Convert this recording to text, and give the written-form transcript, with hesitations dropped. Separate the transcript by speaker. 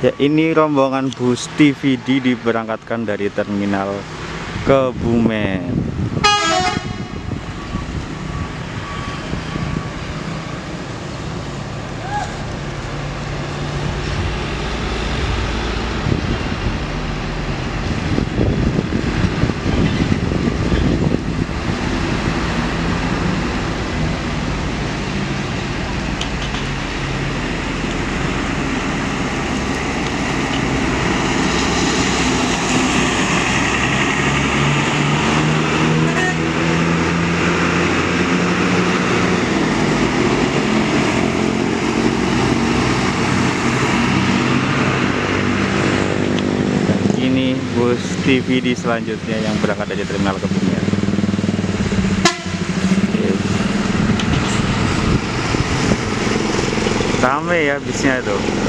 Speaker 1: Ya, ini rombongan bus TVD diberangkatkan dari terminal Kebumen. Ini bus TVD selanjutnya yang berangkat dari terminal Kebumen. Oke. Rame ya bisnya itu.